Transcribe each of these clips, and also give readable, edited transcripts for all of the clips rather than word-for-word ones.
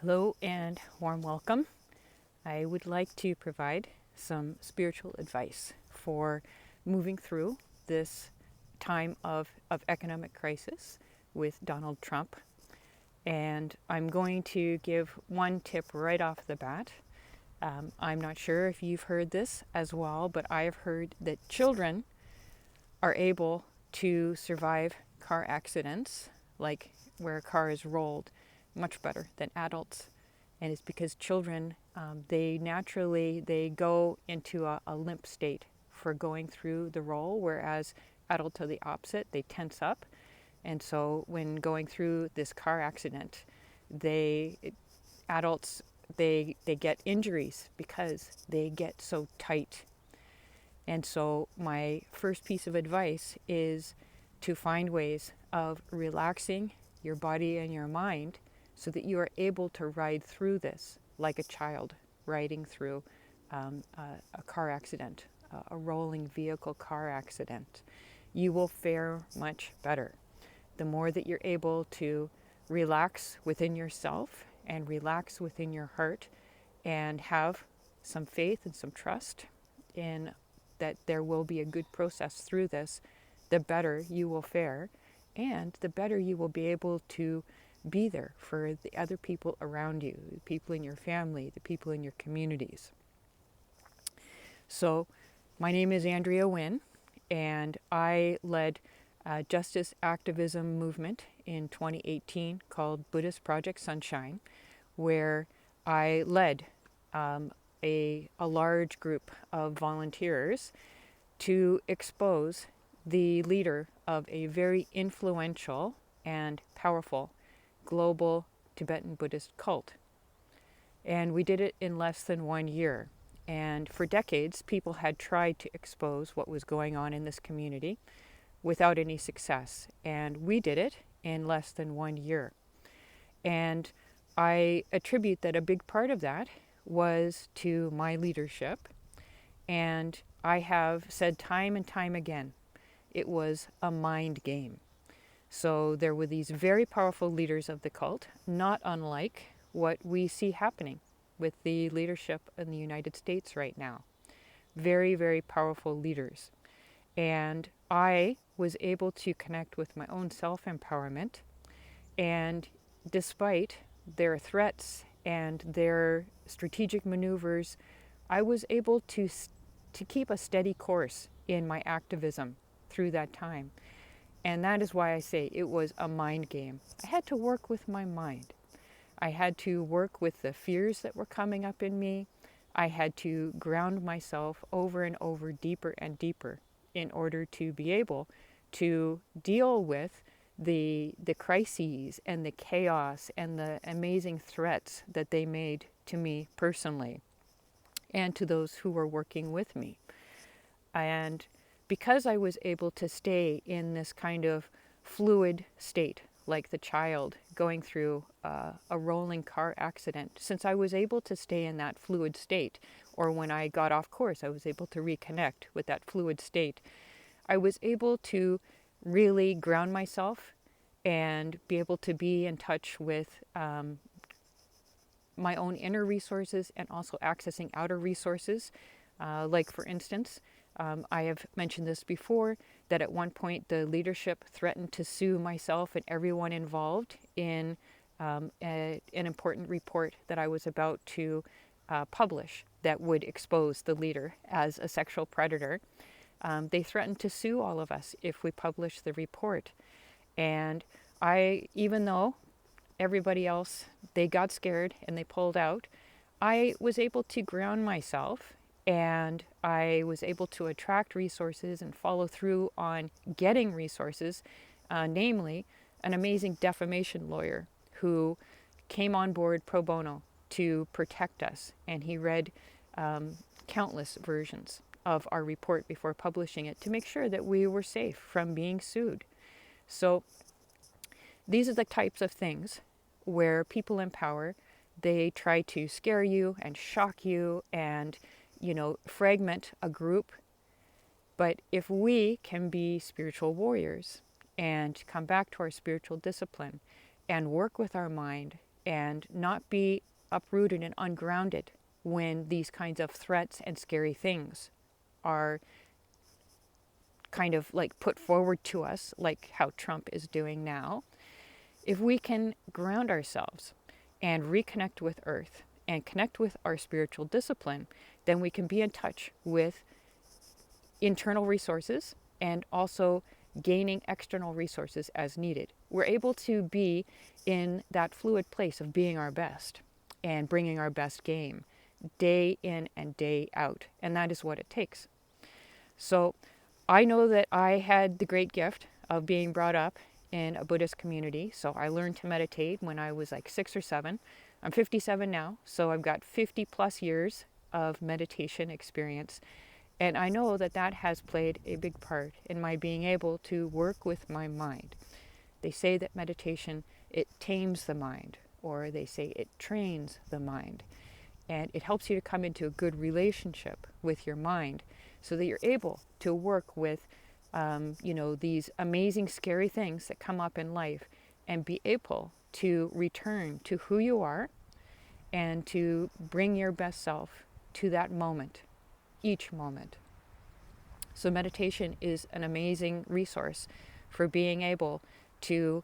Hello and warm welcome. I would like to provide some spiritual advice for moving through this time of economic crisis with Donald Trump. And I'm going to give one tip right off the bat. I'm not sure if you've heard this as well, but I have heard that children are able to survive car accidents, like where a car is rolled, much better than adults. And it's because children, they go into a limp state for going through the roll, whereas adults are the opposite. They tense up. And so when going through this car accident, they adults they get injuries because they get so tight. And so my first piece of advice is to find ways of relaxing your body and your mind so that you are able to ride through this like a child riding through a car accident, a rolling vehicle car accident. You will fare much better. The more that you're able to relax within yourself and relax within your heart and have some faith and some trust in that there will be a good process through this, the better you will fare and the better you will be able to be there for the other people around you, the people in your family, the people in your communities. So my name is Andrea Winn, and I led a justice activism movement in 2018 called Buddhist Project Sunshine, where I led a large group of volunteers to expose the leader of a very influential and powerful global Tibetan Buddhist cult. And we did it in less than 1 year. And for decades, people had tried to expose what was going on in this community without any success. And we did it in less than 1 year. And I attribute that a big part of that was to my leadership. And I have said time and time again, it was a mind game. So there were these very powerful leaders of the cult, not unlike what we see happening with the leadership in the United States right now. Very, very powerful leaders. And I was able to connect with my own self-empowerment. And despite their threats and their strategic maneuvers, I was able to keep a steady course in my activism through that time. And that is why I say it was a mind game. I had to work with my mind. I had to work with the fears that were coming up in me. I had to ground myself over and over, deeper and deeper, in order to be able to deal with the crises and the chaos and the amazing threats that they made to me personally and to those who were working with me. And because I was able to stay in this kind of fluid state, like the child going through a rolling car accident, since I was able to stay in that fluid state, or when I got off course, I was able to reconnect with that fluid state, I was able to really ground myself and be able to be in touch with my own inner resources and also accessing outer resources. Like, for instance, I have mentioned this before, that at one point the leadership threatened to sue myself and everyone involved in an important report that I was about to publish that would expose the leader as a sexual predator. They threatened to sue all of us if we published the report. And even though everybody else, they got scared and they pulled out, I was able to ground myself, and I was able to attract resources and follow through on getting resources, namely an amazing defamation lawyer who came on board pro bono to protect us. And he read countless versions of our report before publishing it to make sure that we were safe from being sued. So these are the types of things where people in power, they try to scare you and shock you and, fragment a group. But if we can be spiritual warriors and come back to our spiritual discipline and work with our mind and not be uprooted and ungrounded when these kinds of threats and scary things are kind of like put forward to us, like how Trump is doing now. If we can ground ourselves and reconnect with Earth and connect with our spiritual discipline, then we can be in touch with internal resources and also gaining external resources as needed. We're able to be in that fluid place of being our best and bringing our best game day in and day out. And that is what it takes. So I know that I had the great gift of being brought up in a Buddhist community. So I learned to meditate when I was like 6 or 7. I'm 57 now, so I've got 50 plus years of meditation experience. And I know that that has played a big part in my being able to work with my mind. They say that meditation, it tames the mind, or they say it trains the mind. And it helps you to come into a good relationship with your mind so that you're able to work with, these amazing, scary things that come up in life and be able to return to who you are and to bring your best self to that moment, each moment. So meditation is an amazing resource for being able to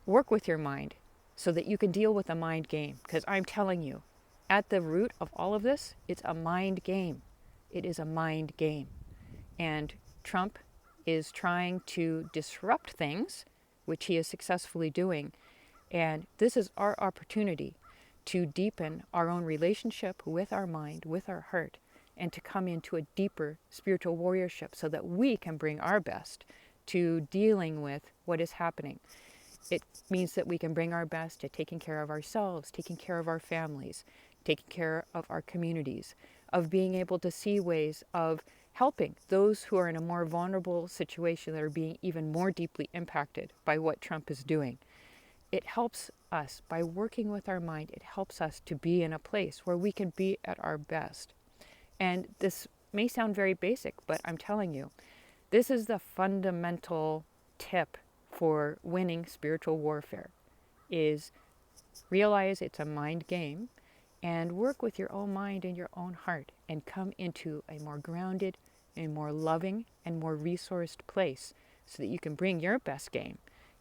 work with your mind so that you can deal with the mind game. Because I'm telling you, at the root of all of this, it's a mind game. It is a mind game. And Trump is trying to disrupt things, which he is successfully doing. And this is our opportunity to deepen our own relationship with our mind, with our heart, and to come into a deeper spiritual warriorship so that we can bring our best to dealing with what is happening. It means that we can bring our best to taking care of ourselves, taking care of our families, taking care of our communities, of being able to see ways of helping those who are in a more vulnerable situation that are being even more deeply impacted by what Trump is doing. It helps us, by working with our mind, it helps us to be in a place where we can be at our best. And this may sound very basic, but I'm telling you, this is the fundamental tip for winning spiritual warfare, is realize it's a mind game and work with your own mind and your own heart and come into a more grounded, a more loving, and more resourced place so that you can bring your best game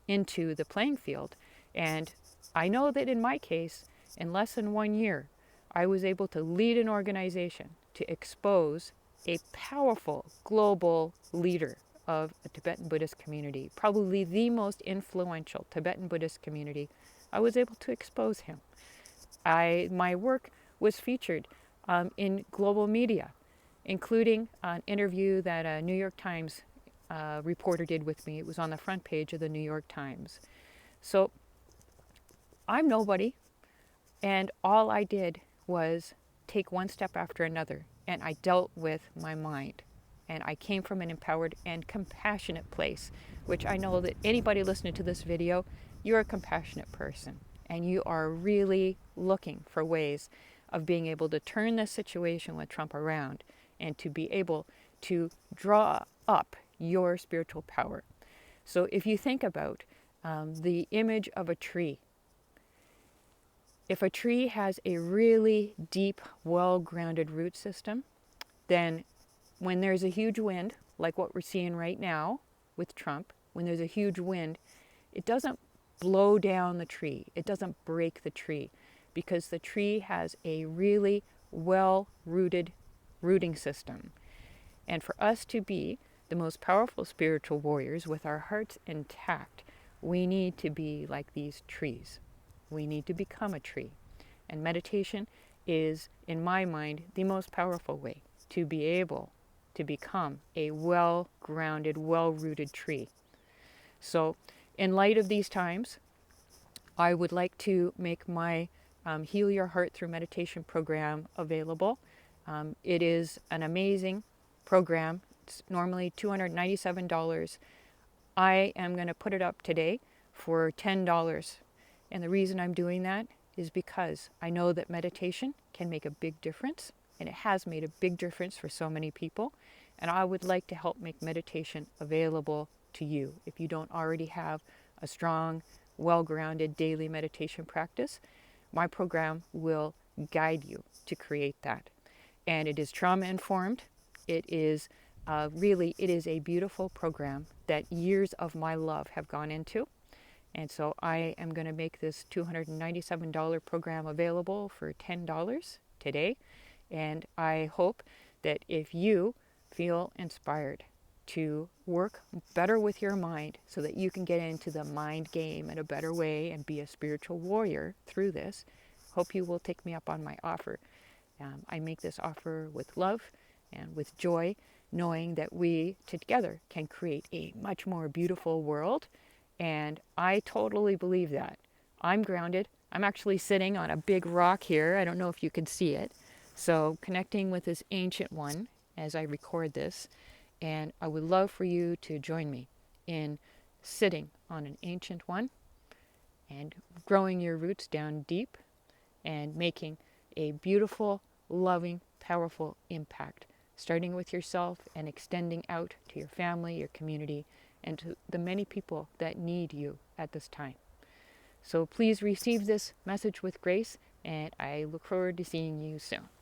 into the playing field. And I know that in my case, in less than 1 year, I was able to lead an organization to expose a powerful global leader of a Tibetan Buddhist community, probably the most influential Tibetan Buddhist community. I was able to expose him. My work was featured in global media, including an interview that a New York Times reporter did with me. It was on the front page of the New York Times. So I'm nobody, and all I did was take one step after another, and I dealt with my mind. And I came from an empowered and compassionate place, which I know that anybody listening to this video, you're a compassionate person, and you are really looking for ways of being able to turn this situation with Trump around and to be able to draw up your spiritual power. So if you think about the image of a tree, if a tree has a really deep, well-grounded root system, then when there's a huge wind, like what we're seeing right now with Trump, when there's a huge wind, it doesn't blow down the tree. It doesn't break the tree because the tree has a really well-rooted rooting system. And for us to be the most powerful spiritual warriors with our hearts intact, we need to be like these trees. We need to become a tree. And meditation is, in my mind, the most powerful way to be able to become a well-grounded, well-rooted tree. So in light of these times, I would like to make my Heal Your Heart Through Meditation program available. It is an amazing program. It's normally $297. I am going to put it up today for $10. And the reason I'm doing that is because I know that meditation can make a big difference, and it has made a big difference for so many people. And I would like to help make meditation available to you if you don't already have a strong well-grounded daily meditation practice, my program will guide you to create that. And it is trauma informed. It is it is a beautiful program that years of my love have gone into. And so I am going to make this $297 program available for $10 today. And I hope that if you feel inspired to work better with your mind so that you can get into the mind game in a better way and be a spiritual warrior through this, hope you will take me up on my offer. I make this offer with love and with joy, knowing that we together can create a much more beautiful world. And I totally believe that. I'm grounded. I'm actually sitting on a big rock here. I don't know if you can see it. So connecting with this ancient one as I record this. And I would love for you to join me in sitting on an ancient one and growing your roots down deep and making a beautiful, loving, powerful impact, starting with yourself and extending out to your family, your community, and to the many people that need you at this time. So please receive this message with grace, and I look forward to seeing you soon.